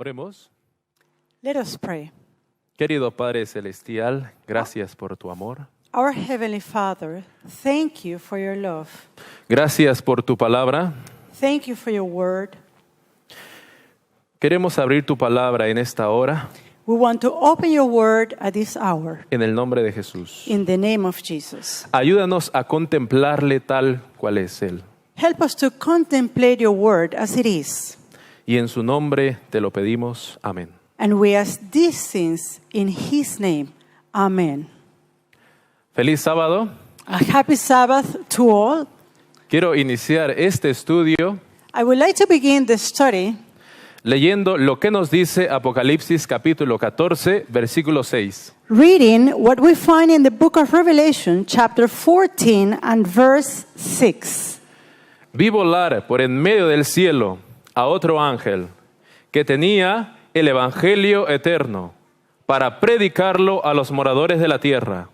Oremos. Let us pray. Querido Padre Celestial, gracias por tu amor. Our Heavenly Father, thank you for your love. Gracias por tu palabra. Thank you for your word. Queremos abrir tu palabra en esta hora, We want to open your word at this hour en el nombre de Jesús. in the name of Jesus. Ayúdanos a contemplarle tal cual es Él. Help us to contemplate your word as it is. Y en su nombre te lo pedimos. Amén. And we ask these things in His name. Amen. Feliz sábado. A happy Sabbath to all. Quiero iniciar este estudio I would like to begin the study leyendo lo que nos dice Apocalipsis capítulo 14, versículo 6. reading what we find in the book of Revelation, chapter 14 and verse 6. Vi volar por en medio del cielo a otro ángel que tenía el evangelio eterno para predicarlo a los moradores de la tierra,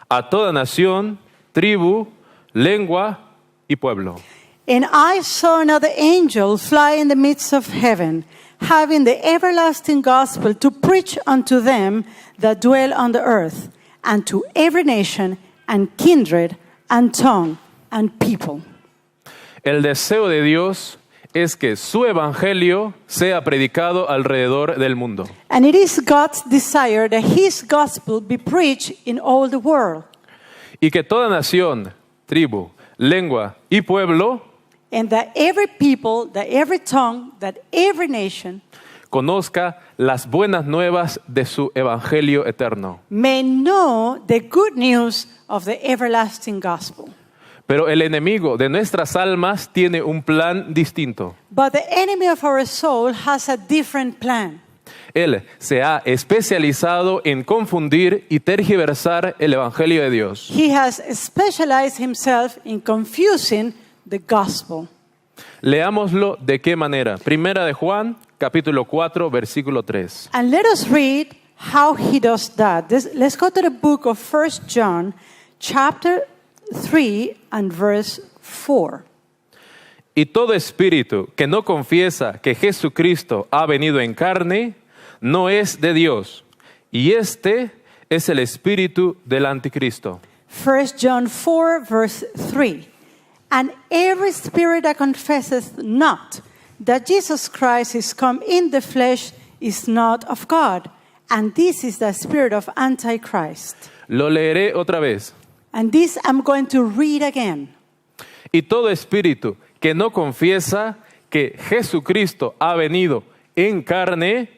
a toda nación, tribu, lengua y pueblo. And I saw another angel fly in the midst of heaven, having the everlasting gospel to preach unto them that dwell on the earth, and to every nation and kindred and tongue and people. El deseo de Dios es que su evangelio sea predicado alrededor del mundo. And it is God's desire that His gospel be preached in all the world, Y que toda nación, tribu, lengua y pueblo and that every people, that every tongue, that every nation conozca las buenas nuevas de su evangelio eterno. may know the good news of the everlasting gospel. Pero el enemigo de nuestras almas tiene un plan distinto. But the enemy of our soul has a different plan. Él se ha especializado en confundir y tergiversar el evangelio de Dios. He has specialized himself in confusing the gospel. Leámoslo de qué manera. Primera de Juan, capítulo 4, versículo 3. And let us read how he does that. Let's go to the book of 1 John, chapter 3 and verse 4. Y todo espíritu que no confiesa que Jesucristo ha venido en carne, no es de Dios. Y este es el espíritu del anticristo. 1 John 4 verse 3. And every spirit that confesseth not that Jesus Christ is come in the flesh is not of God. And this is the spirit of Antichrist. Lo leeré otra vez. And this I'm going to read again. Y todo espíritu que no confiesa que Jesucristo ha venido en carne,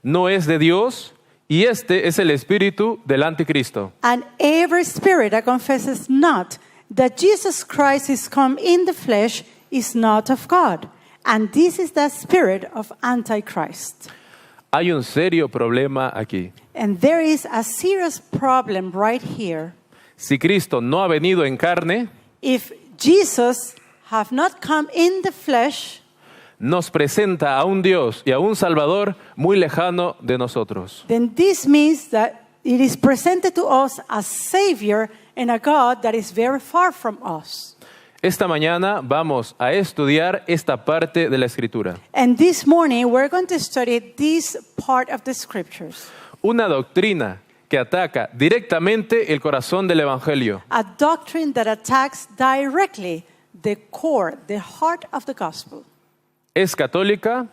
no es de Dios, y este es el espíritu del anticristo. And every spirit that confesses not that Jesus Christ is come in the flesh is not of God. And this is the spirit of Antichrist. Hay un serio problema aquí. And there is a serious problem right here. Si Cristo no ha venido en carne, If Jesus have not come in the flesh, nos presenta a un Dios y a un Salvador muy lejano de nosotros. then this means that it is presented to us a Savior and a God that is very far from us. Esta mañana vamos a estudiar esta parte de la Escritura. And this morning we're going to study this part of the scriptures. Una doctrina que ataca directamente el corazón del Evangelio. A doctrine that attacks directly the core, the heart of the gospel. Es católica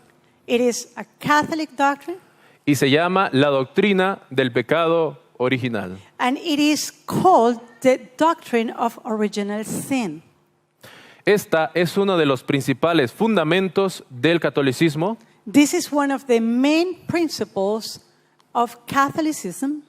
It is a Catholic doctrine, y se llama la doctrina del pecado original. and it is called the doctrine of original sin. Esta es uno de los principales fundamentos del catolicismo This is one of the main principles of Catholicism,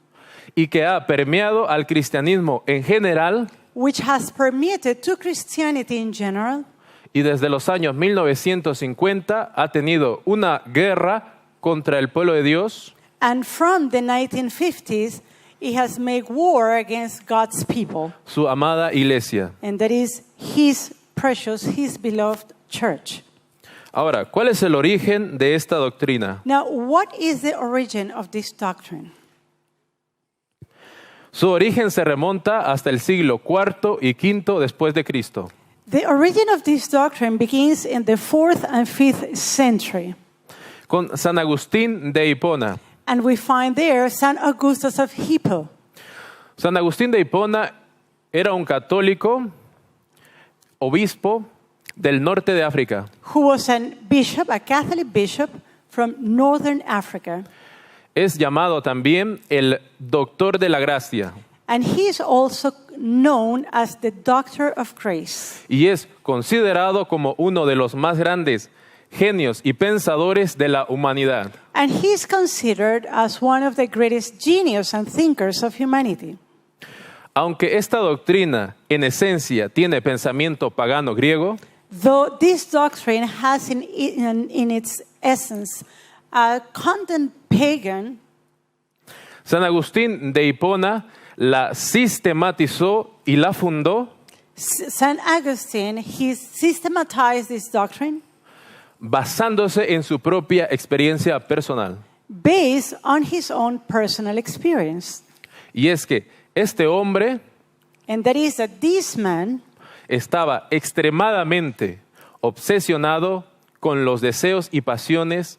y que ha permeado al cristianismo en general which has permeated to Christianity in general, y desde los años 1950 ha tenido una guerra contra el pueblo de Dios and from the 1950s, it has made war against God's people, su amada iglesia. and that is His precious, His beloved church. Ahora, ¿cuál es el origen de esta doctrina? Now, what is the origin of this doctrine? Su origen se remonta hasta el siglo IV y V después de Cristo. The origin of this doctrine begins in the 4th and 5th century. con San Agustín de Hipona. And we find there St. Augustus of Hippo. San Agustín de Hipona era un católico, obispo del norte de África. Who was a bishop, a Catholic bishop from northern Africa. Es llamado también el doctor de la gracia And he is also known as the Doctor of Grace. y es considerado como uno de los más grandes genios y pensadores de la humanidad. And he is considered as one of the greatest genius and thinkers of humanity. Aunque esta doctrina en esencia tiene pensamiento pagano griego, Though this doctrine has in its essence a content pagan, San Agustín de Hipona la sistematizó y la fundó St. Augustine, he systematized this doctrine basándose en su propia experiencia personal. based on his own personal experience. Y es que este hombre And that is that this man estaba extremadamente obsesionado con los deseos y pasiones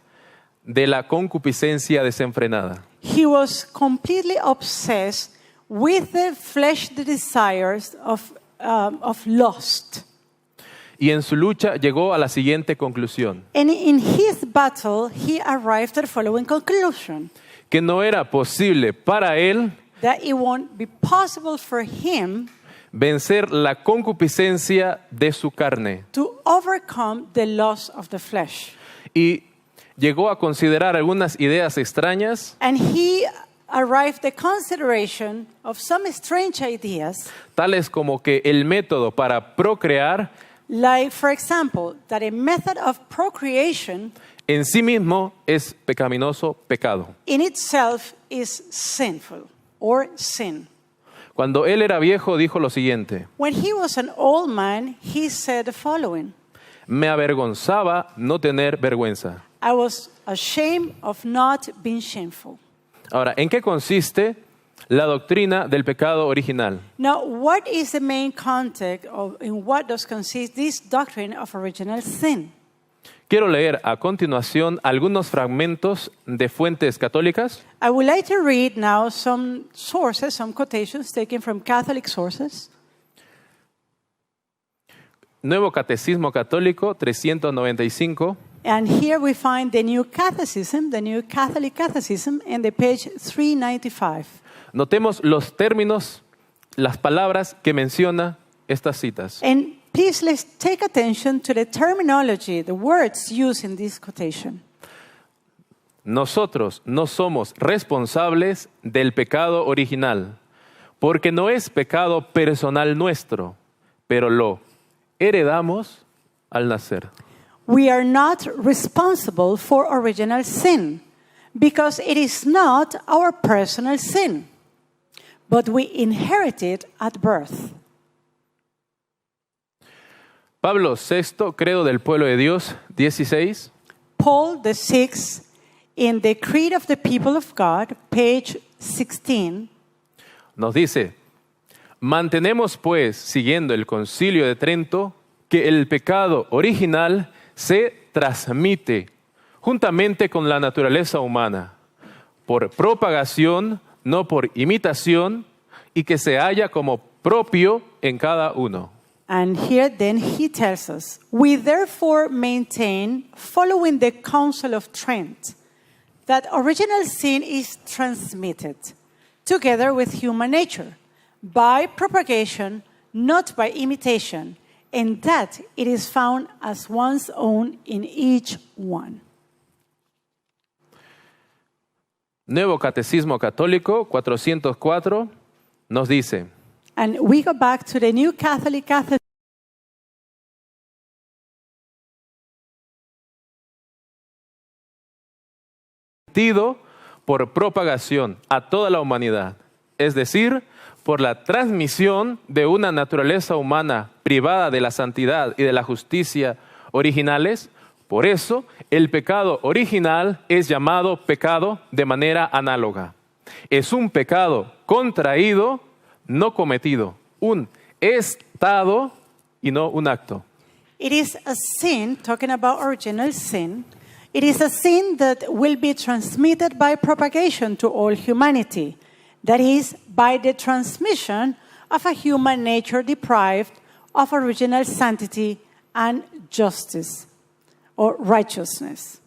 de la concupiscencia desenfrenada. he was completely obsessed with the fleshly desires of lust. Y en su lucha llegó a la siguiente conclusión, And in his battle, he arrived at the following conclusion, que no era posible para él that it won't be possible for him vencer la concupiscencia de su carne. to overcome the lust of the flesh. Y llegó a considerar algunas ideas extrañas, And he arrived at the consideration of some strange ideas, tales como que el método para procrear like, for example, that a method of procreation en sí mismo es pecaminoso, pecado. in itself is sinful or sin. Cuando él era viejo dijo lo siguiente: When he was an old man, he said the following, me avergonzaba no tener vergüenza. I was ashamed of not being shameful. Ahora, ¿en qué consiste la doctrina del pecado original? Now, what is the main context of in what does consist this doctrine of original sin? Quiero leer a continuación algunos fragmentos de fuentes católicas I would like to read now some sources, some quotations taken from Catholic sources. Nuevo Catecismo Católico 395, And here we find the New Catechism, the New Catholic Catechism, in the page 395. notemos los términos, las palabras que menciona estas citas. And please let's take attention to the terminology, the words used in this quotation. Nosotros no somos responsables del pecado original, porque no es pecado personal nuestro, pero lo heredamos al nacer. We are not responsible for original sin because it is not our personal sin, but we inherit it at birth. Pablo VI, Credo del Pueblo de Dios, 16, Paul VI, in the Creed of the People of God, page 16, nos dice: mantenemos pues, siguiendo el Concilio de Trento, que el pecado original se transmite juntamente con la naturaleza humana, por propagación, no por imitación, y que se halla como propio en cada uno. and here then he tells us, we therefore maintain, following the Council of Trent, that original sin is transmitted, together with human nature, by propagation, not by imitation, and that it is found as one's own in each one. Nuevo Catecismo Católico 404 nos dice: And we go back to the New Catholic Catechism. por propagación a toda la humanidad, es decir, por la transmisión de una naturaleza humana privada de la santidad y de la justicia originales. Por eso, el pecado original es llamado pecado de manera análoga. Es un pecado contraído, no cometido, un estado y no un acto. It is a sin, talking about original sin, It is a sin that will be transmitted by propagation to all humanity. That is, by the transmission of a human nature deprived of original sanctity and justice or righteousness.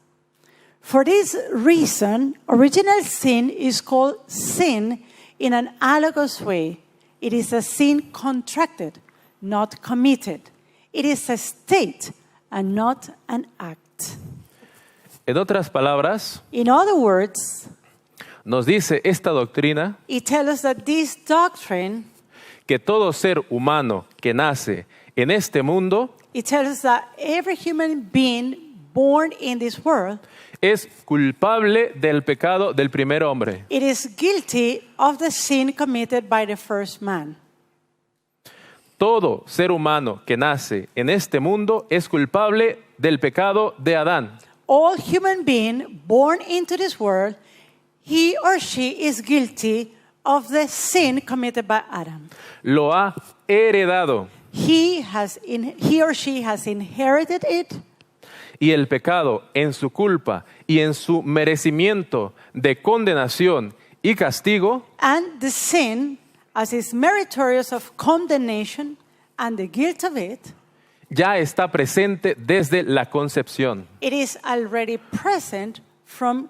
For this reason, original sin is called sin in an analogous way. It is a sin contracted, not committed. It is a state and not an act. En otras palabras, In other words, nos dice esta doctrina it tells us that this doctrine, que todo ser humano que nace en este mundo it tells us that every human being born in this world, es culpable del pecado del primer hombre. it is guilty of the sin committed by the first man. Todo ser humano que nace en este mundo es culpable del pecado de Adán. All human being born into this world, he or she is guilty of the sin committed by Adam. Lo ha heredado He or she has inherited it, y el pecado en su culpa y en su merecimiento de condenación y castigo and the sin, as is meritorious of condemnation and the guilt of it, ya está presente desde la concepción. it is already present from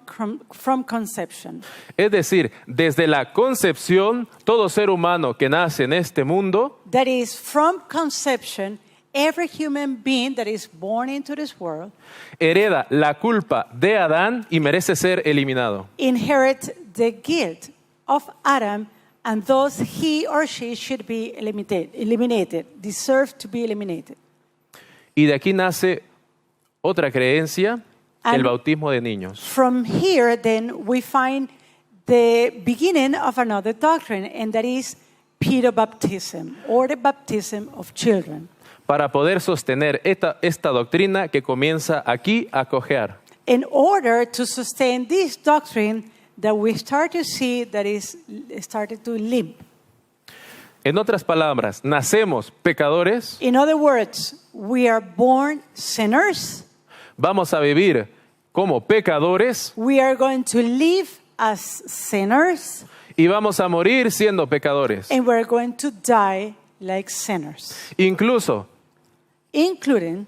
conception. Es decir, desde la concepción, todo ser humano que nace en este mundo That is, from conception, every human being that is born into this world hereda la culpa de Adán y merece ser eliminado. inherit the guilt of Adam, and thus he or she should be eliminated, deserve to be eliminated. Y de aquí nace otra creencia, el And- bautismo de niños. From here, then, we find the beginning of another doctrine, and that is pedobaptism, or the baptism of children. Para poder sostener esta doctrina que comienza aquí a cojear. In order to sustain this doctrine that we start to see that is started to limp. En otras palabras, nacemos pecadores, In other words, we are born sinners. vamos a vivir como pecadores We are going to live as sinners, y vamos a morir siendo pecadores. and we're going to die like sinners, Incluso including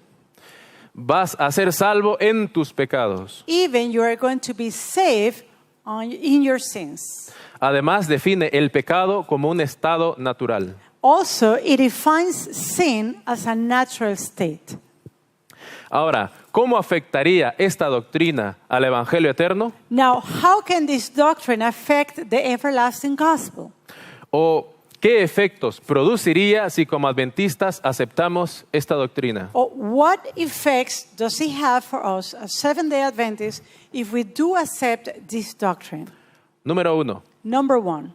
vas a ser salvo en tus pecados. even you are going to be saved in your sins. Además, define el pecado como un estado natural. Also, it defines sin as a natural state. Ahora, ¿cómo afectaría esta doctrina al Evangelio eterno? Now, how can this doctrine affect the everlasting gospel? ¿O qué efectos produciría si como adventistas aceptamos esta doctrina? Or what effects does it have for us as Seventh-day Adventists if we do accept this doctrine? Número 1. Number one,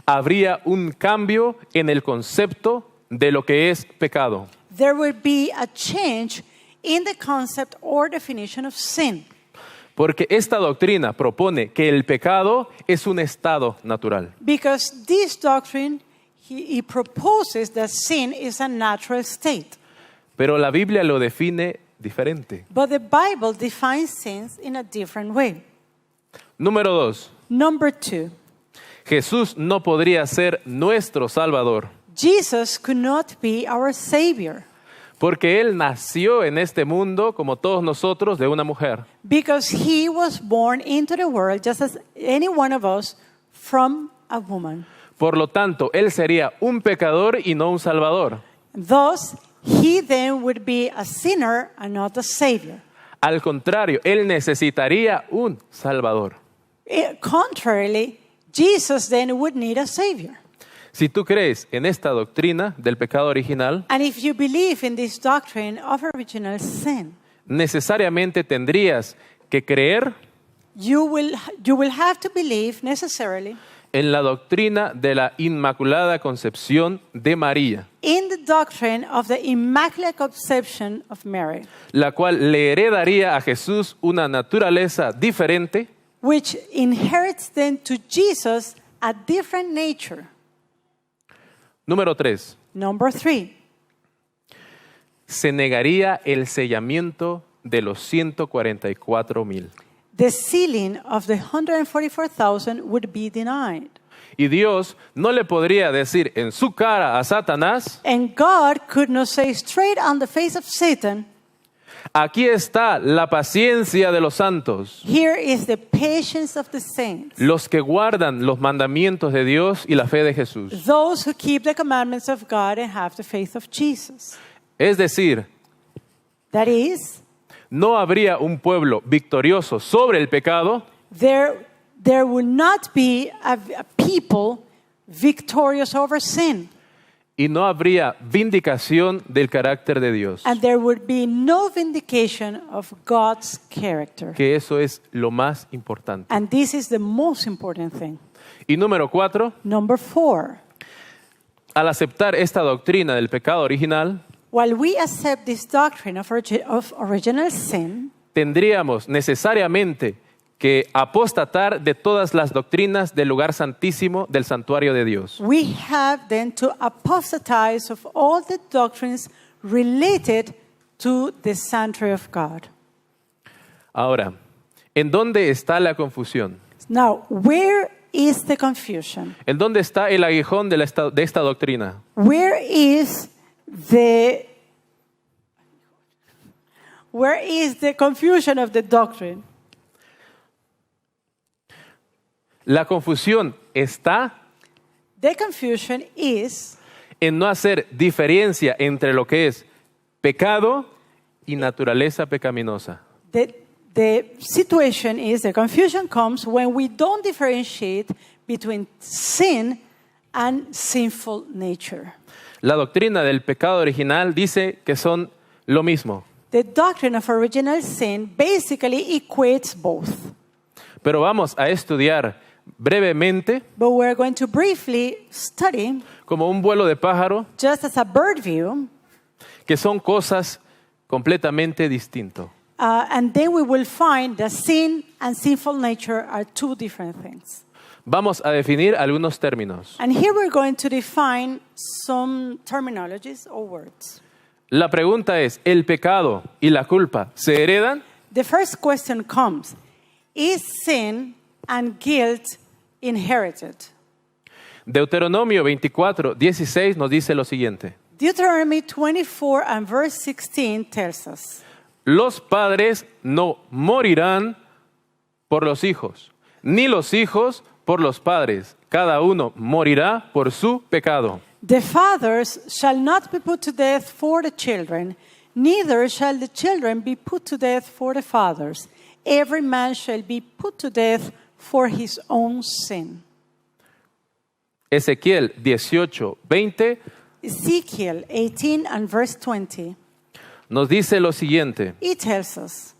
Habría un cambio en el concepto de lo que es pecado. there will be a change in the concept or definition of sin. Porque esta doctrina propone que el pecado es un estado natural. Because this doctrine, he proposes that sin is a natural state. Pero la Biblia lo define diferente. But the Bible defines sins in a different way. Número 2. Number two, Jesús no podría ser nuestro Salvador Jesus could not be our Savior porque Él nació en este mundo como todos nosotros de una mujer. because he was born into the world just as any one of us from a woman. Por lo tanto, Él sería un pecador y no un Salvador. Thus, he then would be a sinner and not a Savior. Al contrario, Él necesitaría un Salvador. Contrarily, Jesus then would need a Savior. Si tú crees en esta doctrina del pecado original, And if you believe in this doctrine of original sin, necesariamente tendrías que creer you will have to believe necessarily en la doctrina de la Inmaculada Concepción de María, in the doctrine of the Immaculate Conception of Mary, la cual le heredaría a Jesús una naturaleza diferente which inherits then to Jesus a different nature. Número 3. Number three, Se negaría el sellamiento de los 144,000. The ceiling of the 144,000 would be denied. Y Dios no le podría decir en su cara a Satanás, And God could not say straight on the face of Satan, aquí está la paciencia de los santos, here is the patience of the saints, los que guardan los mandamientos de Dios y la fe de Jesús. those who keep the commandments of God and have the faith of Jesus. Es decir, That is, no habría un pueblo victorioso sobre el pecado there will not be a people victorious over sin. y no habría vindicación del carácter de Dios. And there would be no vindication of God's character. Que eso es lo más importante. And this is the most important thing. Y número 4, Number 4, al aceptar esta doctrina del pecado original, while we accept this doctrine of original sin, tendríamos necesariamente que apostatar de todas las doctrinas del lugar santísimo del santuario de Dios. we have then to apostatize of all the doctrines related to the sanctuary of God. Ahora, ¿en dónde está la confusión? Now, where is the confusion? ¿En dónde está el aguijón de esta doctrina? Where is the confusion of the doctrine? La confusión está The confusion is en no hacer diferencia entre lo que es pecado y naturaleza pecaminosa. the situation is the confusion comes when we don't differentiate between sin and sinful nature. La doctrina del pecado original dice que son lo mismo, The doctrine of original sin basically equates both. pero vamos a estudiar brevemente, But we're going to briefly study, como un vuelo de pájaro, just as a bird view, que son cosas completamente distintas. and then we will find that sin and sinful nature are two different things. Vamos a definir algunos términos. And here we're going to define some terminologies or words. La pregunta es, ¿el pecado y la culpa se heredan? The first question comes, is sin and guilt inherited? Deuteronomio 24:16 nos dice lo siguiente. Deuteronomy 24 and verse 16 tells us, Los padres no morirán por los hijos, ni los hijos por los padres. Cada uno morirá por su pecado. the fathers shall not be put to death for the children, neither shall the children be put to death for the fathers. Every man shall be put to death for his own sin. Ezequiel 18:20 Ezekiel 18 and verse 20, nos dice lo siguiente. it tells us,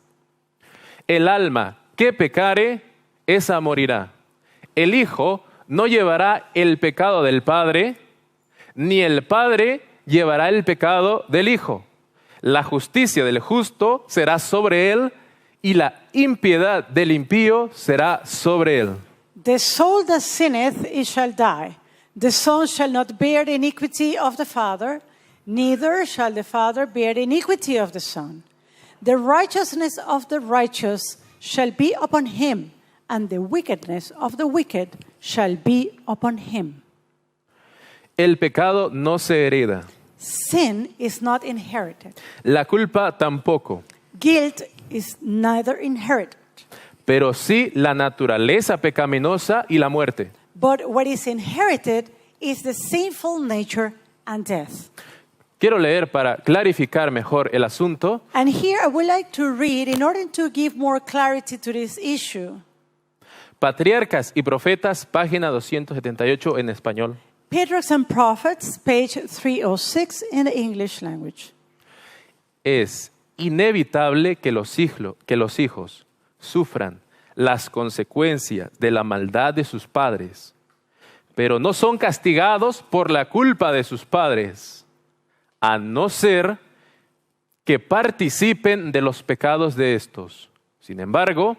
El alma que pecare, esa morirá. El hijo no llevará el pecado del padre, ni el padre llevará el pecado del hijo. La justicia del justo será sobre él, y la impiedad del impío será sobre él. the soul that sinneth, it shall die. The son shall not bear the iniquity of the father, neither shall the father bear the iniquity of the son. The righteousness of the righteous shall be upon him, and the wickedness of the wicked shall be upon him. El pecado no se hereda, Sin is not inherited. la culpa tampoco, Guilt is neither inherited. pero sí la naturaleza pecaminosa y la muerte. But what is inherited is the sinful nature and death. Quiero leer para clarificar mejor el asunto. And here I would like to read, in order to give more clarity to this issue, Patriarcas y Profetas, página 278 en español. Patriarchs and Prophets, page 306 in the English language. Es inevitable que los hijos sufran las consecuencias de la maldad de sus padres, pero no son castigados por la culpa de sus padres, a no ser que participen de los pecados de estos. Sin embargo,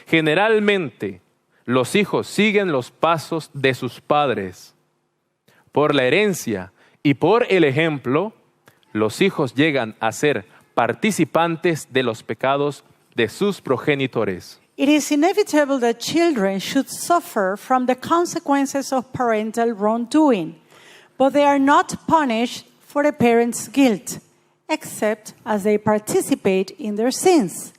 generalmente los hijos siguen los pasos de sus padres. Por la herencia y por el ejemplo, los hijos llegan a ser participantes de los pecados de sus progenitores. It is inevitable that children should suffer from the consequences of parental wrongdoing, but they are not punished for a parent's guilt, except as they participate in their sins.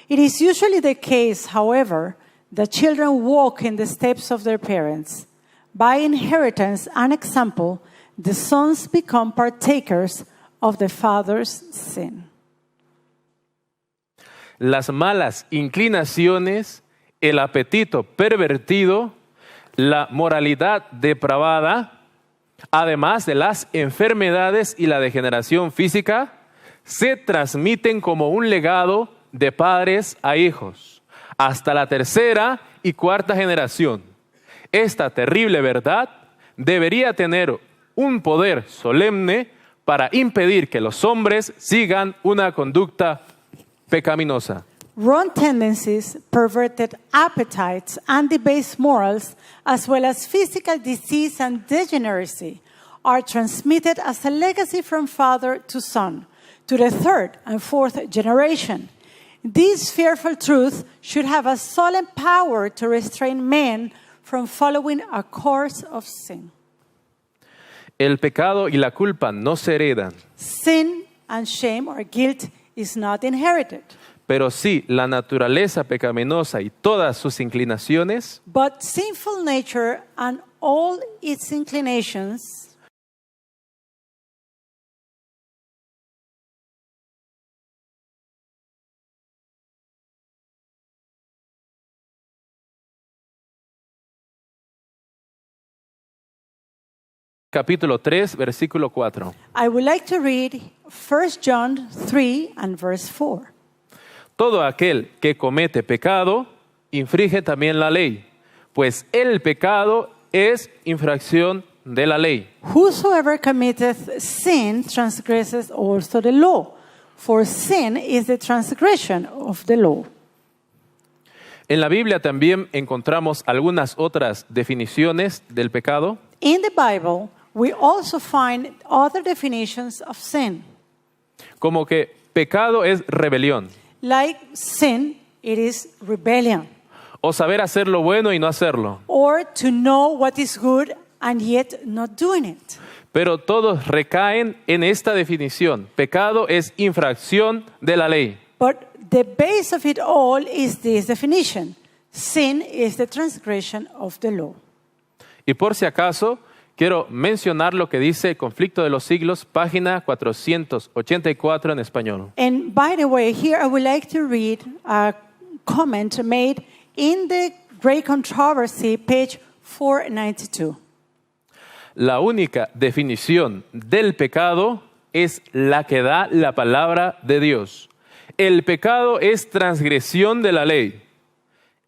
It is usually the case, however, that children walk in the steps of their parents. By inheritance and example, the sons become partakers of the father's sin. Las malas inclinaciones, el apetito pervertido, la moralidad depravada, además de las enfermedades y la degeneración física, se transmiten como un legado de padres a hijos, hasta la tercera y cuarta generación. Esta terrible verdad debería tener un poder solemne para impedir que los hombres sigan una conducta pecaminosa. Wrong tendencies, perverted appetites, and debased morals, as well as physical disease and degeneracy, are transmitted as a legacy from father to son, to the third and fourth generation. This fearful truth should have a solemn power to restrain men from following a course of sin. El pecado y la culpa no se heredan, Sin and shame or guilt is not inherited, pero sí la naturaleza pecaminosa y todas sus inclinaciones but sinful nature and all its inclinations capítulo 3, versículo 4. I would like to read 1 John 3 and verse 4. Todo aquel que comete pecado, infringe también la ley, pues el pecado es infracción de la ley. Whosoever committeth sin transgresses also the law, for sin is the transgression of the law. En la Biblia también encontramos algunas otras definiciones del pecado, In the Bible, we also find other definitions of sin. como que pecado es rebelión, Like sin, it is rebellion, o saber hacer lo bueno y no hacerlo. or to know what is good and yet not doing it. Pero todos recaen en esta definición. Pecado es infracción de la ley. But the base of it all is this definition. Sin is the transgression of the law. Y por si acaso, quiero mencionar lo que dice Conflicto de los Siglos, página 484 en español. And by the way, here I would like to read a comment made in the Great Controversy, page 492. La única definición del pecado es la que da la palabra de Dios. El pecado es transgresión de la ley.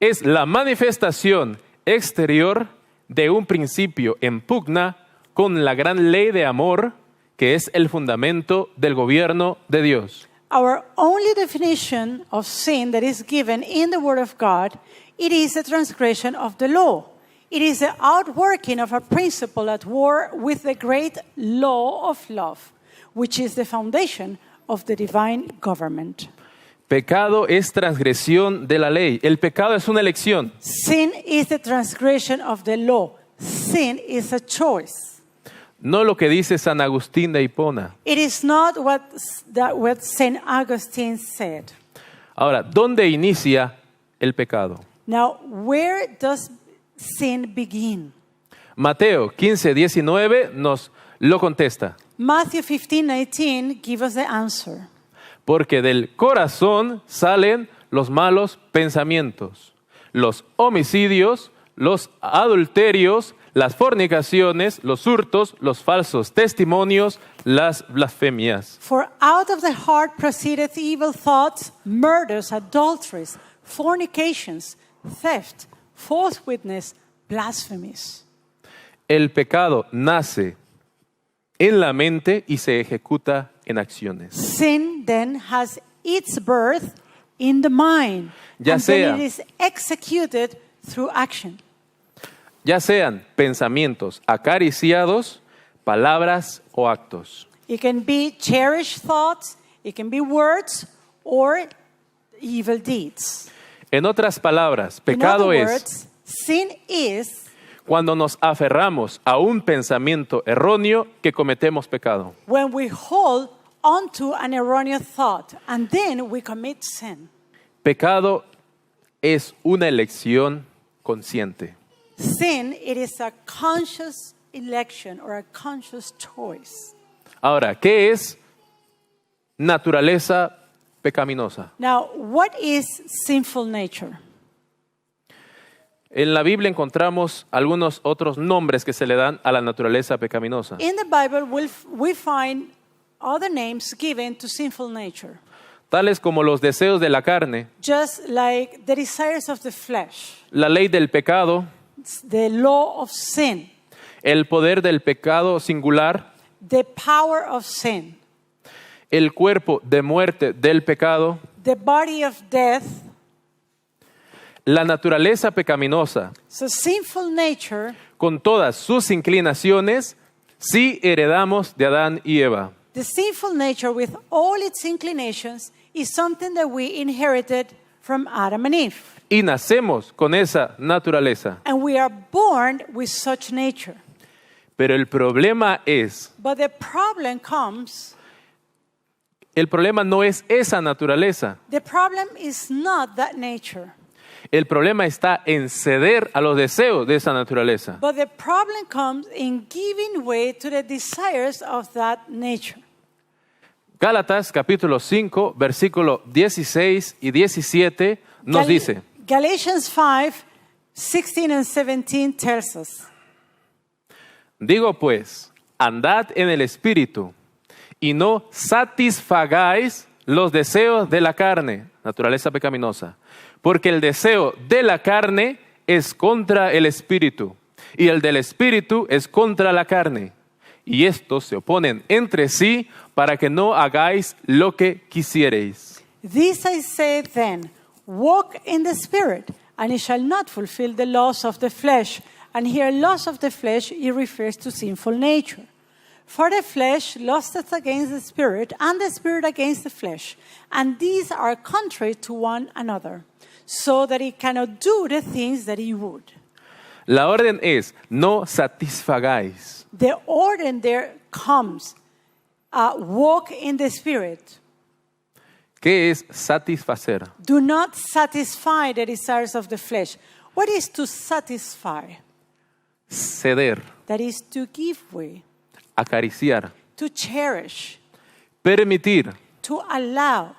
Es la manifestación exterior de un principio en pugna con la gran ley de amor que es el fundamento del gobierno de Dios. Our only definition of sin that is given in the Word of God, it is the transgression of the law. It is the outworking of a principle at war with the great law of love, which is the foundation of the divine government. Pecado es transgresión de la ley. El pecado es una elección. Sin is the transgression of the law. Sin is a choice. No lo que dice San Agustín de Hipona. It is not what St. Augustine said. Ahora, ¿dónde inicia el pecado? Now, where does sin begin? Mateo 15:19 nos lo contesta. Matthew 15:19 give us the answer. Porque del corazón salen los malos pensamientos, los homicidios, los adulterios, las fornicaciones, los hurtos, los falsos testimonios, las blasfemias. For out of the heart proceedeth evil thoughts, murders, adulteries, fornications, theft, false witness, blasphemies. El pecado nace en la mente y se ejecuta en acciones. Sin then has its birth in the mind, Ya and sea- then it is executed through action. Ya sean pensamientos acariciados, palabras o actos. It can be cherished thoughts, It can be words or evil deeds. En otras palabras, In pecado other es words, sin is cuando nos aferramos a un pensamiento erróneo que cometemos pecado. when we hold onto an erroneous thought and then we commit sin. Pecado es una elección consciente. Sin, it is a conscious election or a conscious choice. Ahora, ¿qué es naturaleza pecaminosa? Now, what is sinful nature? En la Biblia encontramos algunos otros nombres que se le dan a la naturaleza pecaminosa. In the Bible, we find other names given to sinful nature, Tales como los deseos de la carne, just like the desires of the flesh, la ley del pecado, the law of sin, el poder del pecado singular, the power of sin, el cuerpo de muerte del pecado, the body of death. la naturaleza pecaminosa, So sinful nature, con todas sus inclinaciones, sí heredamos de Adán y Eva. the sinful nature with all its inclinations, is something that we inherited from Adam and Eve. Y nacemos con esa naturaleza. And we are born with such nature. Pero el problema no es esa naturaleza. The problem is not that nature. El problema está en ceder a los deseos de esa naturaleza. But the problem comes in giving way to the desires of that nature. Gálatas capítulo 5, versículo 16 y 17 nos dice: Galatians 5, 16 and 17 tells us, digo pues, andad en el Espíritu y no satisfagáis los deseos de la carne, naturaleza pecaminosa, porque el deseo de la carne es contra el Espíritu y el del Espíritu es contra la carne. Y estos se oponen entre sí para que no hagáis lo que quisiereis. This I say then, walk in the Spirit, and ye shall not fulfill the lusts of the flesh. And here, lust of the flesh, it refers to sinful nature. For the flesh lusteth against the Spirit, and the Spirit against the flesh. And these are contrary to one another, so that he cannot do the things that he would. La orden es, no satisfagáis. The order there comes, walk in the Spirit. ¿Qué es satisfacer? Do not satisfy the desires of the flesh. What is to satisfy? Ceder, That is to give way, acariciar, to cherish, permitir, to allow,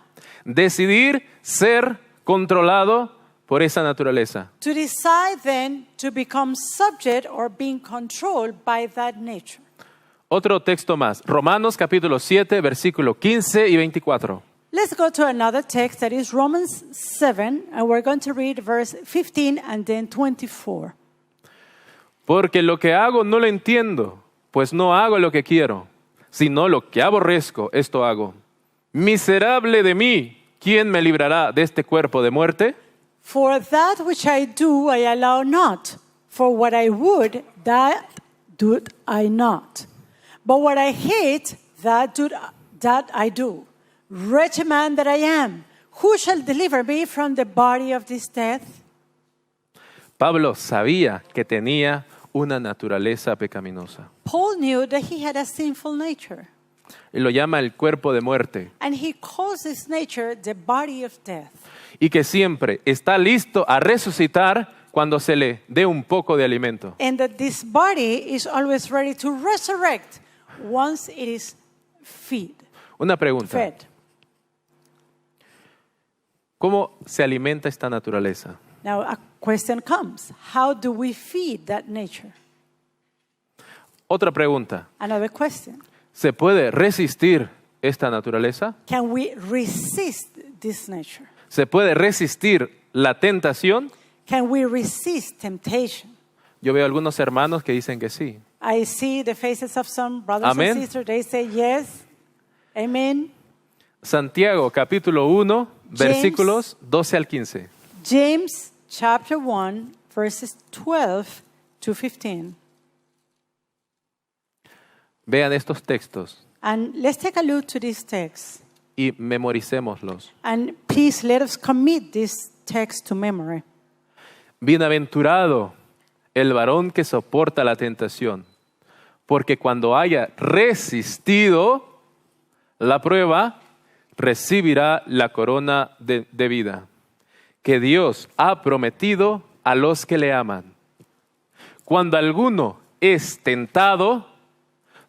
decidir ser controlado por esa naturaleza. to decide then to become subject or being controlled by that nature. Otro texto más, Romanos capítulo 7, versículo 15 y 24. Let's go to another text that is Romans 7, and we're going to read verse 15 and then 24. Porque lo que hago no lo entiendo, pues no hago lo que quiero, sino lo que aborrezco, esto hago. Miserable de mí, ¿quién me librará de este cuerpo de muerte? For that which I do, I allow not. For what I would, that do I not. But what I hate, that I do. Wretched man that I am, who shall deliver me from the body of this death? Pablo sabía que tenía una naturaleza pecaminosa. Paul knew that he had a sinful nature. Y lo llama el cuerpo de muerte. And he calls this nature the body of death. Y que siempre está listo a resucitar cuando se le dé un poco de alimento. And that this body is always ready to resurrect once it is Una pregunta. fed. ¿Cómo se alimenta esta naturaleza? Now a question comes. How do we feed that nature? Otra pregunta. Another question. ¿Se puede resistir esta naturaleza? Can we resist this nature? ¿Se puede resistir la tentación? Can we resist temptation? Yo veo algunos hermanos que dicen que sí. I see the faces of some brothers Amen. and sisters. They say yes. Amen. Santiago capítulo 1, versículos 12 al 15. James chapter 1, verses 12 to 15. Vean estos textos. And let's take a look to this text. y memoricémoslos. And please let us commit this text to memory. Bienaventurado el varón que soporta la tentación, porque cuando haya resistido la prueba, recibirá la corona de vida que Dios ha prometido a los que le aman. Cuando alguno es tentado,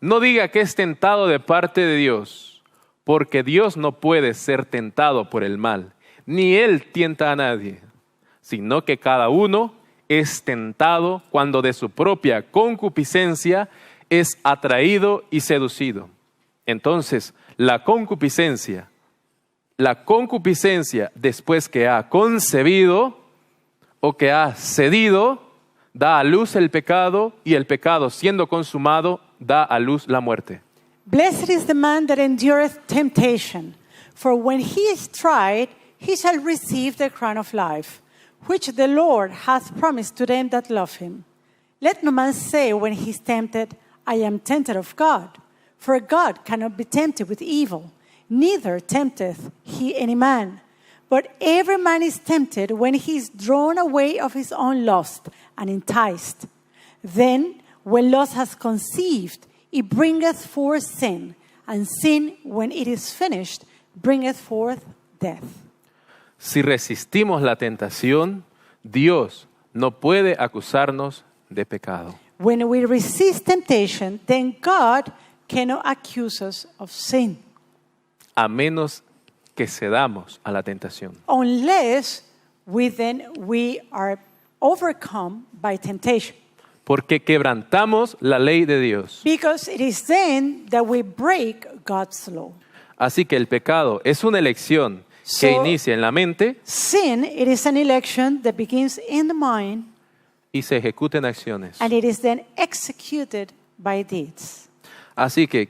no diga que es tentado de parte de Dios, porque Dios no puede ser tentado por el mal, ni Él tienta a nadie, sino que cada uno es tentado cuando de su propia concupiscencia es atraído y seducido. Entonces, la concupiscencia, después que ha concebido o que ha cedido, da a luz el pecado, y el pecado, siendo consumado, da a luz la muerte. Blessed is the man that endureth temptation, for when he is tried, he shall receive the crown of life, which the Lord hath promised to them that love him. Let no man say when he is tempted, I am tempted of God. For God cannot be tempted with evil, neither tempteth he any man. But every man is tempted when he is drawn away of his own lust and enticed. Then, when lust has conceived, it bringeth forth sin, and sin, when it is finished, bringeth forth death. Si resistimos la tentación, Dios no puede acusarnos de pecado. When we resist temptation, then God cannot accuse us of sin, A menos que cedamos a la tentación. unless we are overcome by temptation. Porque quebrantamos la ley de Dios. Because it is then that we break God's law. Así que el pecado es una elección que So- inicia en la mente Sin, it is an election that begins in the mind, y se ejecuta en acciones. and it is then executed by deeds. Así que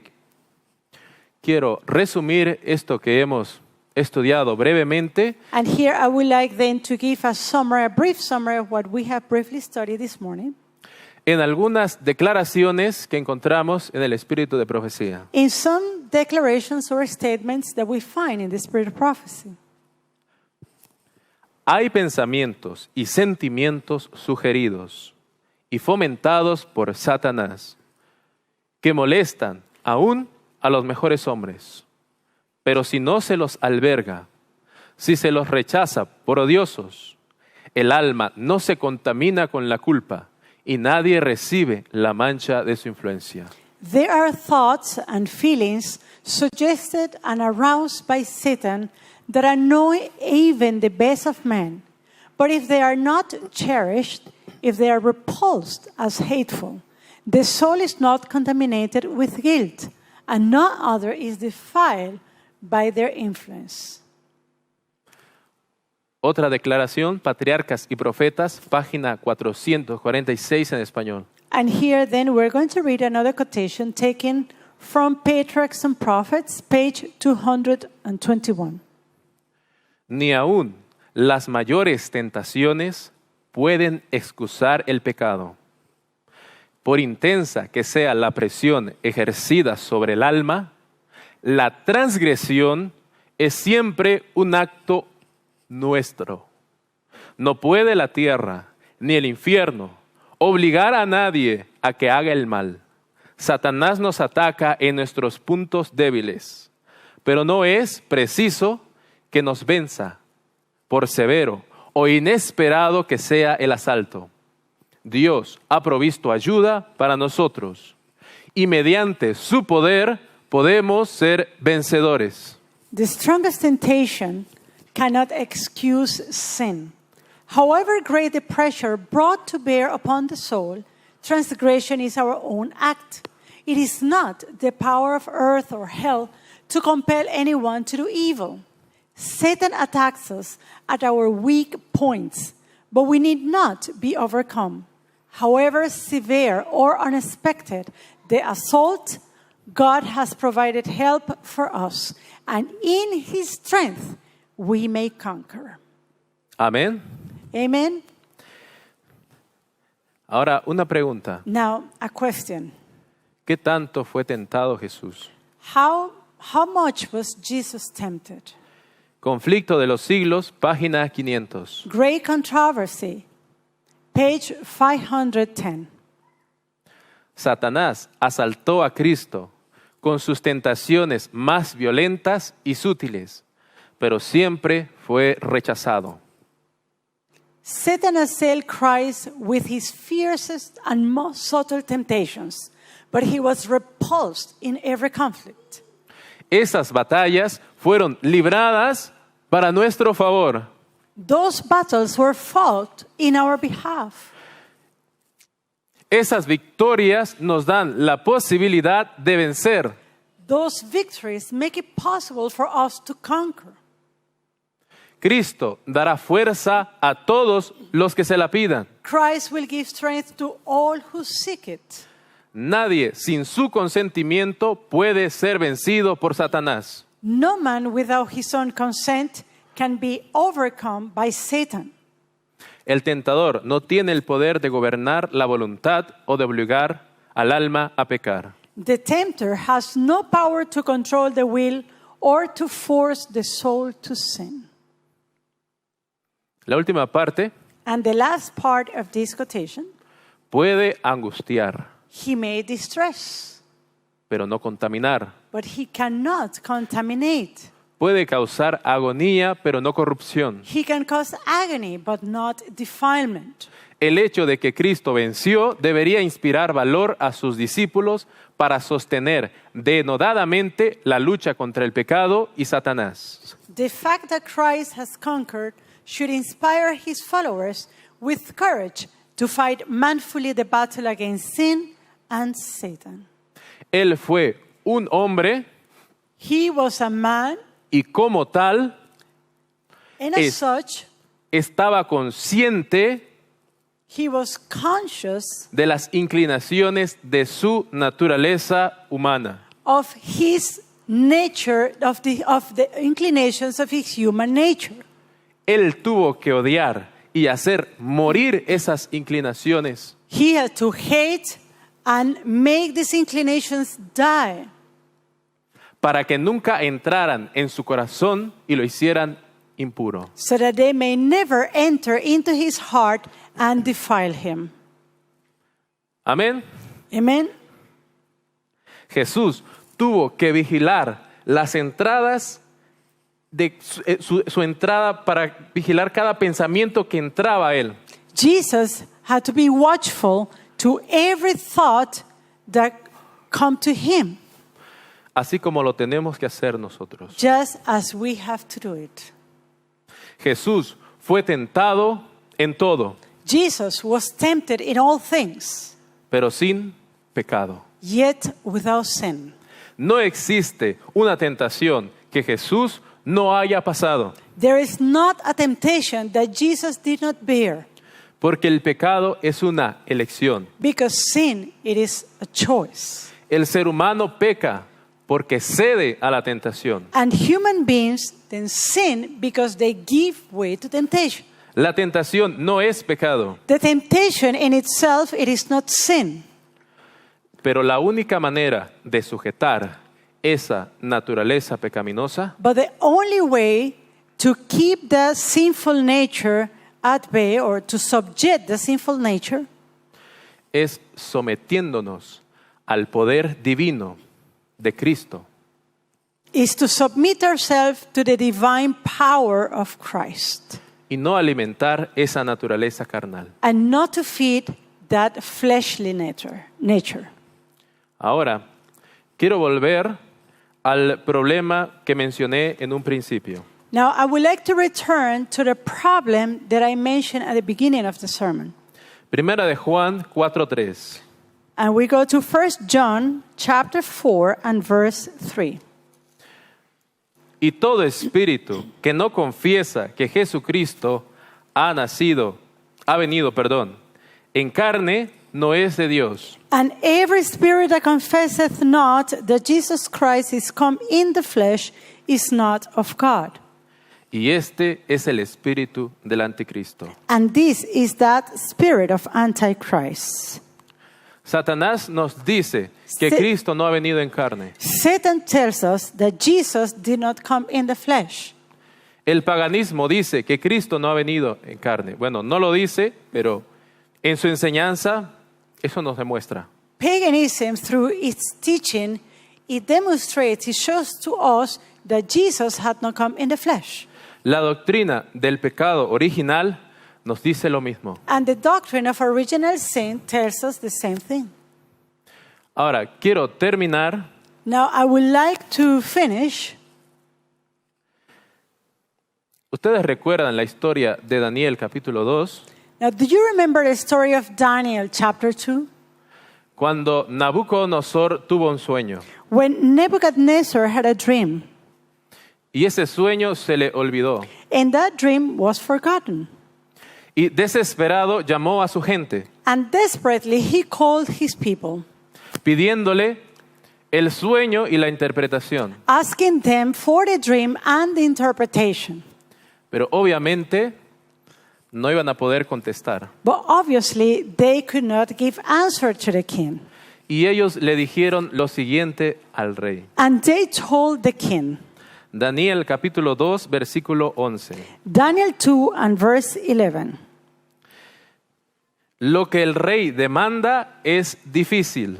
quiero resumir esto que hemos estudiado brevemente And here I would like then to give a brief summary of what we have briefly studied this morning en algunas declaraciones que encontramos en el espíritu de profecía. in some declarations or statements that we find in the spirit of prophecy. Hay pensamientos y sentimientos sugeridos y fomentados por Satanás que molestan aún a los mejores hombres. Pero si no se los alberga, si se los rechaza por odiosos, el alma no se contamina con la culpa y nadie recibe la mancha de su influencia. There are thoughts and feelings suggested and aroused by Satan that annoy even the best of men. But if they are not cherished, if they are repulsed as hateful, the soul is not contaminated with guilt, and no other is defiled by their influence. Otra declaración, Patriarcas y Profetas, página 446 en español. And here then we're going to read another quotation taken from Patriarchs and Prophets, page 221. Ni aún las mayores tentaciones pueden excusar el pecado. Por intensa que sea la presión ejercida sobre el alma, la transgresión es siempre un acto nuestro. No puede la tierra ni el infierno obligar a nadie a que haga el mal. Satanás nos ataca en nuestros puntos débiles, pero no es preciso que nos venza, por severo o inesperado que sea el asalto. Dios ha provisto ayuda para nosotros y mediante su poder podemos ser vencedores. The strongest temptation cannot excuse sin. However great the pressure brought to bear upon the soul, transgression is our own act. It is not the power of earth or hell to compel anyone to do evil. Satan attacks us at our weak points, but we need not be overcome. However severe or unexpected the assault, God has provided help for us, and in His strength we may conquer. Amén. Amen? Ahora, una pregunta. Now, a question. ¿Qué tanto fue tentado Jesús? How how much was Jesus tempted? Conflicto de los siglos, página 500. Great controversy, page 510. Satanás asaltó a Cristo con sus tentaciones más violentas y sutiles, pero siempre fue rechazado. Satan assailed Christ with his fiercest and most subtle temptations, but he was repulsed in every conflict. Esas batallas fueron libradas para nuestro favor. Those battles were fought in our behalf. Esas victorias nos dan la posibilidad de vencer. Those victories make it possible for us to conquer. Cristo dará fuerza a todos los que se la pidan. Christ will give strength to all who seek it. Nadie sin su consentimiento puede ser vencido por Satanás. No man without his own consent can be overcome by Satan. El tentador no tiene el poder de gobernar la voluntad o de obligar al alma a pecar. The tempter has no power to control the will or to force the soul to sin. La última parte, And the last part of this quotation, puede angustiar, he may distress, pero no contaminar. but he cannot contaminate. Puede causar agonía, pero no corrupción. He can cause agony, but not defilement. El hecho de que Cristo venció debería inspirar valor a sus discípulos para sostener denodadamente la lucha contra el pecado y Satanás. The fact that Christ has conquered should inspire his followers with courage to fight manfully the battle against sin and Satan. Él fue un hombre He was a man, y como tal and as Es- such, estaba consciente he was conscious de las inclinaciones de su naturaleza humana. of his nature, of the inclinations of his human nature. Él tuvo que odiar y hacer morir esas inclinaciones He had to hate and make these inclinations die para que nunca entraran en su corazón y lo hicieran impuro. so that they may never enter into his heart and defile him. Amén. Amen? Jesús tuvo que vigilar las entradas de su entrada para vigilar cada pensamiento que entraba a él. Jesus had to be watchful to every thought that come to him, Así como lo tenemos que hacer nosotros. just as we have to do it. Jesús fue tentado en todo, Jesus was tempted in all things, pero sin pecado. yet without sin. No existe una tentación que Jesús no haya pasado, There is not a temptation that Jesus did not bear, porque el pecado es una elección. because sin, it is a choice. El ser humano peca porque cede a la tentación. And human beings then sin because they give way to temptation. La tentación no es pecado, The temptation in itself, it is not sin. pero la única manera de sujetar esa naturaleza pecaminosa But the only way to keep the sinful nature at bay or to subject the sinful nature es sometiéndonos al poder divino de Cristo, is to submit ourselves to the divine power of Christ y no alimentar esa naturaleza carnal. and not to feed that fleshly nature. Ahora, quiero volver al problema que mencioné en un principio. Now, I would like to return to the problem that I mentioned at the beginning of the sermon. Primera de Juan 4:3. And we go to 1 John chapter 4 and verse 3. Y todo espíritu que no confiesa que Jesucristo ha venido, en carne, no es de Dios. And every spirit that confesseth not that Jesus Christ is come in the flesh is not of God. Y este es el espíritu del anticristo. And this is that spirit of Antichrist. Satanás nos dice que Sí. Cristo no ha venido en carne. Satan tells us that Jesus did not come in the flesh. El paganismo dice que Cristo no ha venido en carne. Bueno, no lo dice, pero en su enseñanza eso nos demuestra. Paganism, through its teaching, it demonstrates, it shows to us that Jesus had not come in the flesh. La doctrina del pecado original nos dice lo mismo. And the doctrine of original sin tells us the same thing. Ahora, quiero terminar Now, I would like to finish. Ustedes recuerdan la historia de Daniel capítulo 2, Now, do you remember the story of Daniel chapter 2? cuando Nabucodonosor tuvo un sueño When Nebuchadnezzar had a dream, y ese sueño se le olvidó. and that dream was forgotten. Y desesperado llamó a su gente And desperately he called his people, pidiéndole el sueño y la interpretación. asking them for the dream and the interpretation. Pero obviamente no iban a poder contestar. But obviously, they could not give answer to the king. Y ellos le dijeron lo siguiente al rey. And they told the king, Daniel capítulo 2, versículo 11. Daniel 2 and verse 11. Lo que el rey demanda es difícil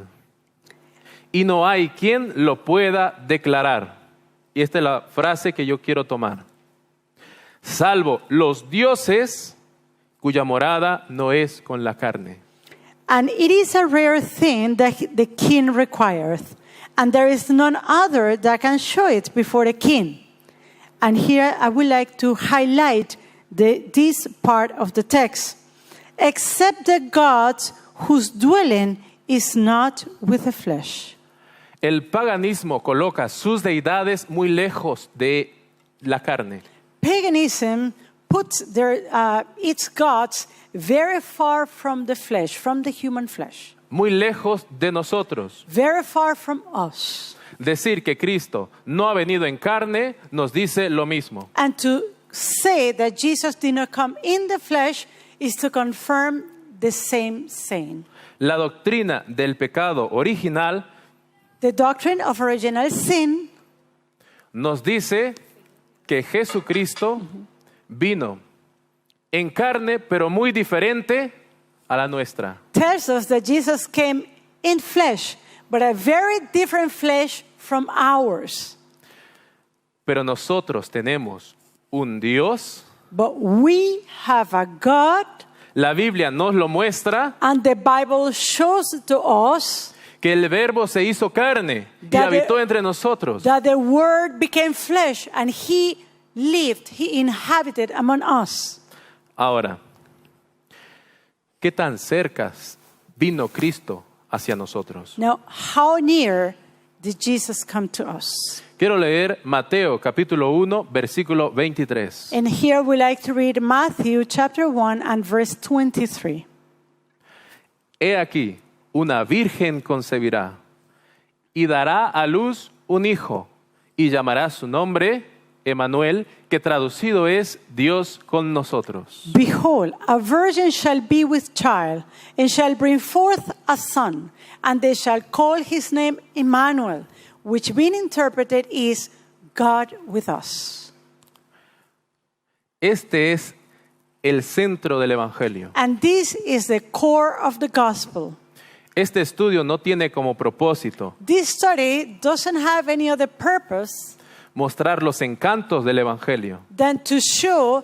y no hay quien lo pueda declarar. Y esta es la frase que yo quiero tomar. Salvo los dioses cuya morada no es con la carne. And it is a rare thing that the king requireth, and there is none other that can show it before the king. And here I would like to highlight this part of the text. Except the gods whose dwelling is not with the flesh. El paganismo coloca sus deidades muy lejos de la carne. Paganism puts its gods very far from the flesh, from the human flesh, Muy lejos de nosotros. very far from us. Decir que Cristo no ha venido en carne nos dice lo mismo. And to say that Jesus did not come in the flesh is to confirm the same saying. La doctrina del pecado original The doctrine of original sin nos dice que Jesucristo vino en carne, pero muy diferente a la nuestra. tells us that Jesus came in flesh, but a very different flesh from ours. Pero nosotros tenemos un Dios, But we have a God, la Biblia nos lo muestra, and the Bible shows to us que el Verbo se hizo carne y That the- habitó entre nosotros. that the Word became flesh and He lived, He inhabited among us. Ahora, ¿qué tan cerca vino Cristo hacia nosotros? Now, how near did Jesus come to us? Quiero leer Mateo capítulo 1, versículo 23. And here we like to read Matthew chapter 1 and verse 23. He aquí, una virgen concebirá y dará a luz un hijo y llamará su nombre Emmanuel, que traducido es Dios con nosotros. Behold, a virgin shall be with child, and shall bring forth a son, and they shall call his name Emmanuel, which being interpreted is God with us. Este es el centro del Evangelio. And this is the core of the gospel. Este estudio no tiene como propósito This study doesn't have any other purpose mostrar los encantos del Evangelio, than to show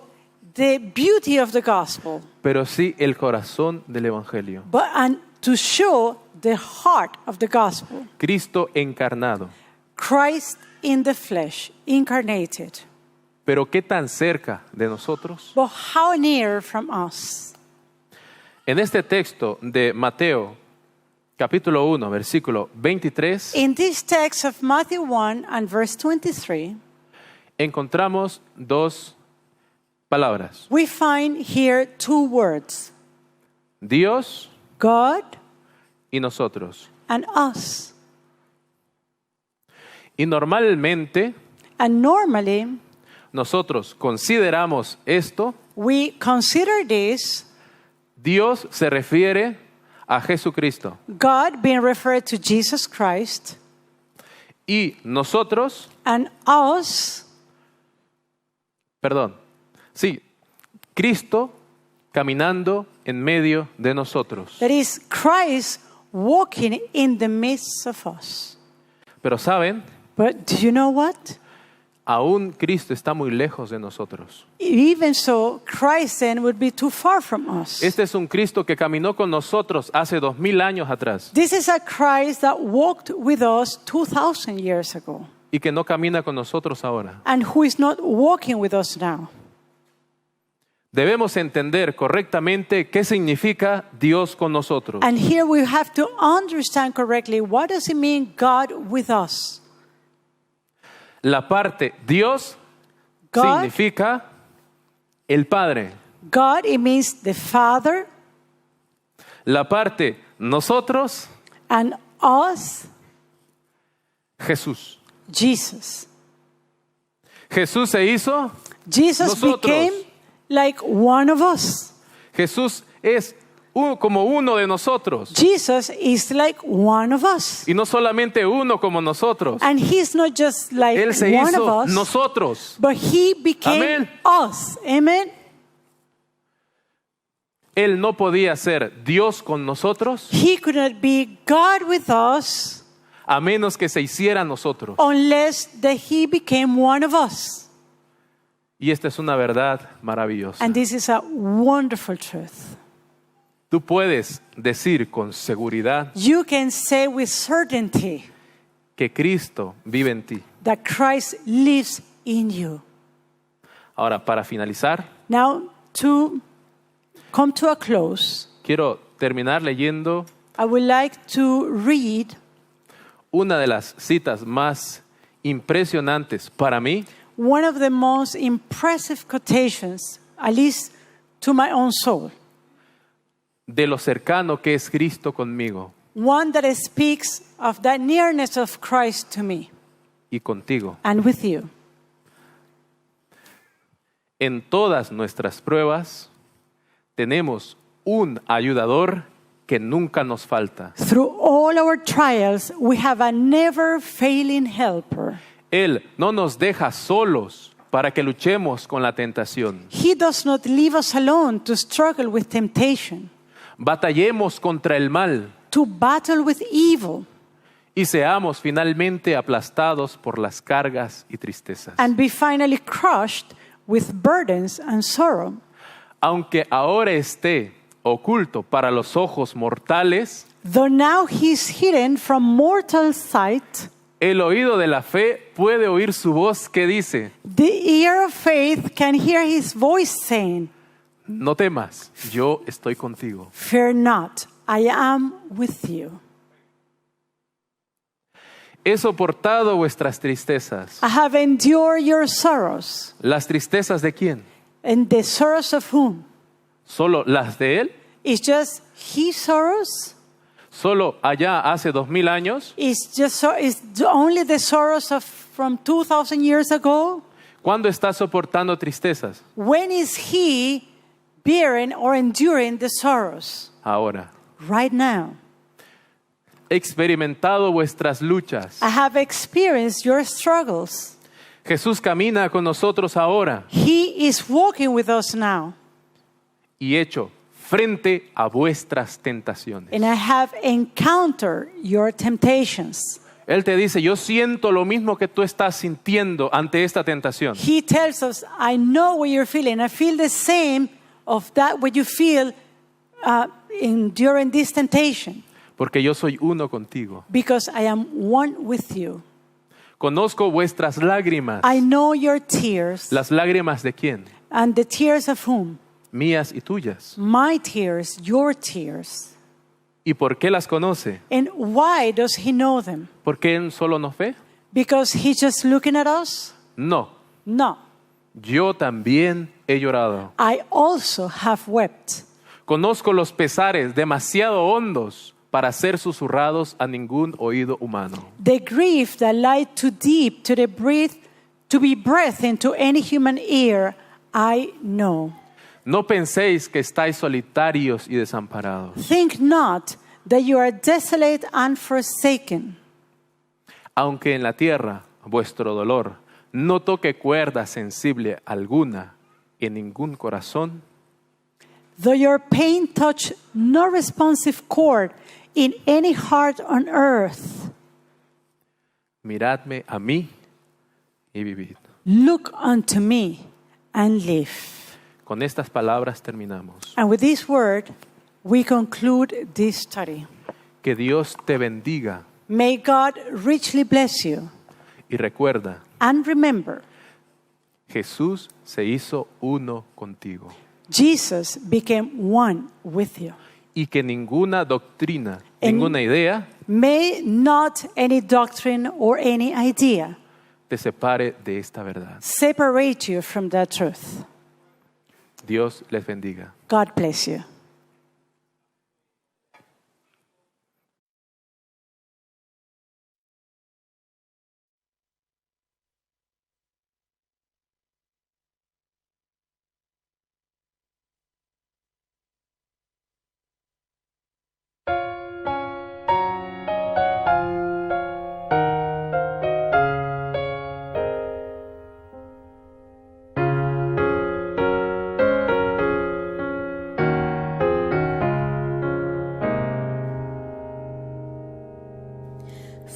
the beauty of the gospel, pero sí el corazón del Evangelio. and to show the heart of the gospel. Cristo encarnado. Christ in the flesh, incarnated. Pero ¿qué tan cerca de nosotros? But how near from us? En este texto de Mateo, capítulo 1, versículo 23, In this text of Matthew 1 and verse 23, encontramos dos palabras. we find here two words, Dios God y nosotros. and us. Y normalmente And normally, nosotros consideramos esto, we consider this, Dios se refiere a Jesucristo. God being referred to Jesus Christ, Y nosotros, and us, Cristo caminando en medio de nosotros. that is Christ walking in the midst of us. Pero ¿saben? But do you know what? Aún Cristo está muy lejos de nosotros. Even so, Christ then would be too far from us. Este es un Cristo que caminó con nosotros hace 2000 años atrás This is a Christ that walked with us 2,000 years ago, y que no camina con nosotros ahora. and who is not walking with us now. Debemos entender correctamente qué significa Dios con nosotros. And here we have to understand correctly, what does it mean, God with us? La parte Dios God, significa el Padre. God, it means the Father, La parte nosotros, and us, Jesús. Jesus. Jesús se hizo, Jesus nosotros. became like one of us. Jesús es como uno de nosotros. Jesus is like one of us. Y no solamente uno como nosotros. And he's not just like Él se one hizo of us, nosotros. but he became Amén. us. Amen. Él no podía ser Dios con nosotros He could not be God with us a menos que se hiciera nosotros. unless that he became one of us. Y esta es una verdad maravillosa. And this is a wonderful truth. Tú puedes decir con seguridad You can say with certainty que Cristo vive en ti. that Christ lives in you. Ahora, para finalizar, Now, to come to a close, quiero terminar leyendo I would like to read una de las citas más impresionantes para mí one of the most impressive quotations, at least to my own soul. de lo cercano que es Cristo conmigo One that speaks of that nearness of Christ to me y contigo. and with you. En todas nuestras pruebas tenemos un ayudador que nunca nos falta. Through all our trials, we have a never failing helper. Él no nos deja solos para que luchemos con la tentación. He does not leave us alone to struggle with temptation, Batallemos contra el mal to battle with evil, y seamos finalmente aplastados por las cargas y tristezas. and be finally crushed with burdens and sorrow. Aunque ahora esté oculto para los ojos mortales, Though now he is hidden from mortal sight, el oído de la fe puede oír su voz que dice: the ear of faith can hear his voice saying, no temas, yo estoy contigo. "Fear not, I am with you. He soportado vuestras tristezas. I have endured your sorrows." ¿Las tristezas de quién? And the sorrows of whom? ¿Solo las de él? It's just his sorrows? ¿Solo allá hace 2000 años? It's only the sorrows of from 2,000 years ago? ¿Cuándo está soportando tristezas? When is he bearing or enduring the sorrows? Ahora. Right now. He experimentado vuestras luchas. I have experienced your struggles. Jesús camina con nosotros ahora He is walking with us now. y hecho frente a vuestras tentaciones. And I have encountered your temptations. Él te dice: yo siento lo mismo que tú estás sintiendo ante esta tentación. He tells us, I know what you're feeling. I feel the same of that what you feel during this temptation. Porque yo soy uno contigo. Because I am one with you. Conozco vuestras lágrimas. I know your tears. ¿Las lágrimas de quién? And the tears of whom? Mías y tuyas. My tears, your tears. ¿Y por qué las conoce? And why does he know them? ¿Por qué él solo nos ve? Because he's just looking at us? No. No. Yo también he llorado. I also have wept. Conozco los pesares demasiado hondos para ser susurrados a ningún oído humano. The grief that lies too deep to be breathed into any human ear, I know. No penséis que estáis solitarios y desamparados. Think not that you are desolate and forsaken. Aunque en la tierra vuestro dolor no toque cuerda sensible alguna en ningún corazón, Though your pain touch no responsive chord in any heart on earth, miradme a mí y vivid. look unto me and live. Con estas palabras terminamos. And with this word, we conclude this study. Que Dios te bendiga May God richly bless you. y recuerda, And remember, Jesús se hizo uno contigo Jesus became one with you. y que ninguna doctrina, En- ninguna idea May not any doctrine or any idea te separe de esta verdad. separate you from that truth. Dios les bendiga. God bless you.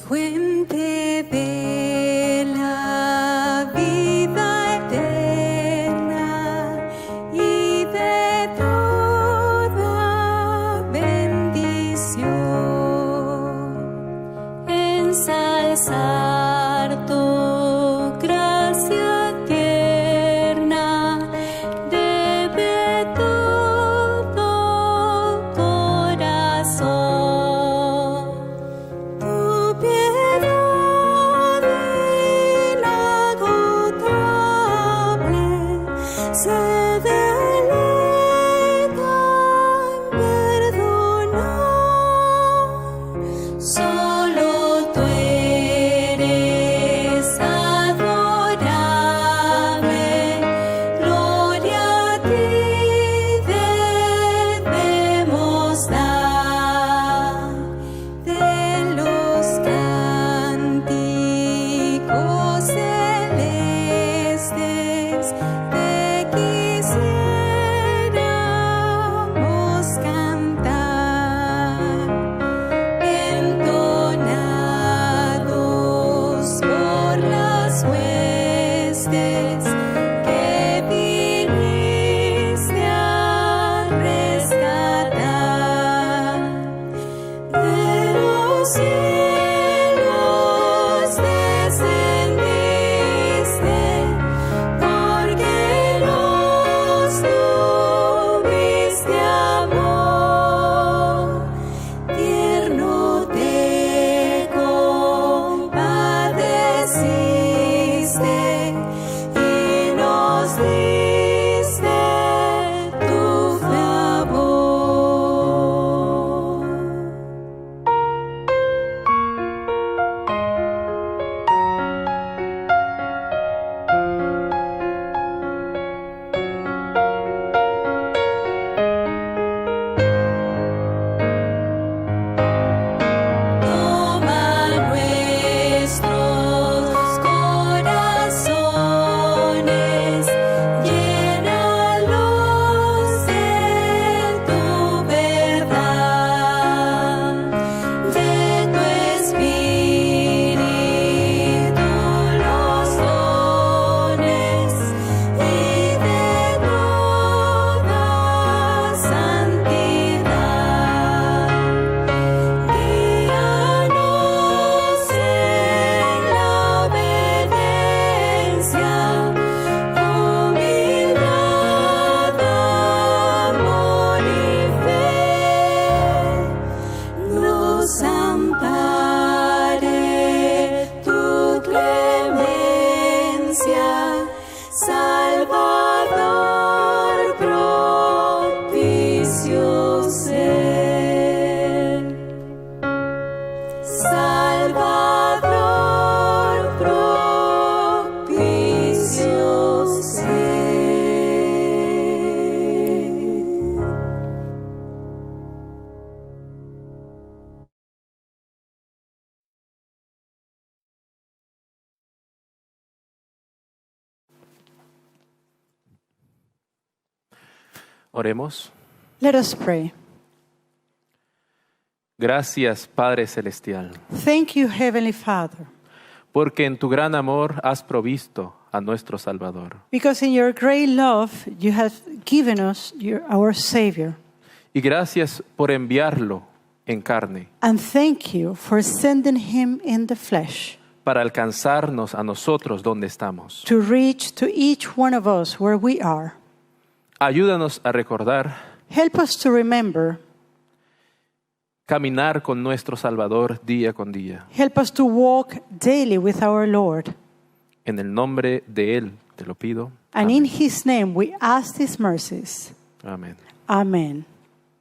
Fuente de la vida eterna y de toda bendición, ensalzar tu gracia tierna debe todo corazón. Tu piedad inagotable se deleita en perdonar. Solo tú eres adorable, gloria a ti debemos dar. De los cánticos celestes te Oremos. Let us pray. Gracias, Padre Celestial, Thank you, Heavenly Father, porque en tu gran amor has provisto a nuestro Salvador. because in your great love you have given us our Savior. Y gracias por enviarlo en carne And thank you for sending him in the flesh para alcanzarnos a nosotros donde estamos. to reach to each one of us where we are. Ayúdanos a recordar, Help us to remember. caminar con nuestro Salvador día con día. Help us to walk daily with our Lord. En el nombre de Él te lo pido. And in his name we ask these mercies. Amén. Amen.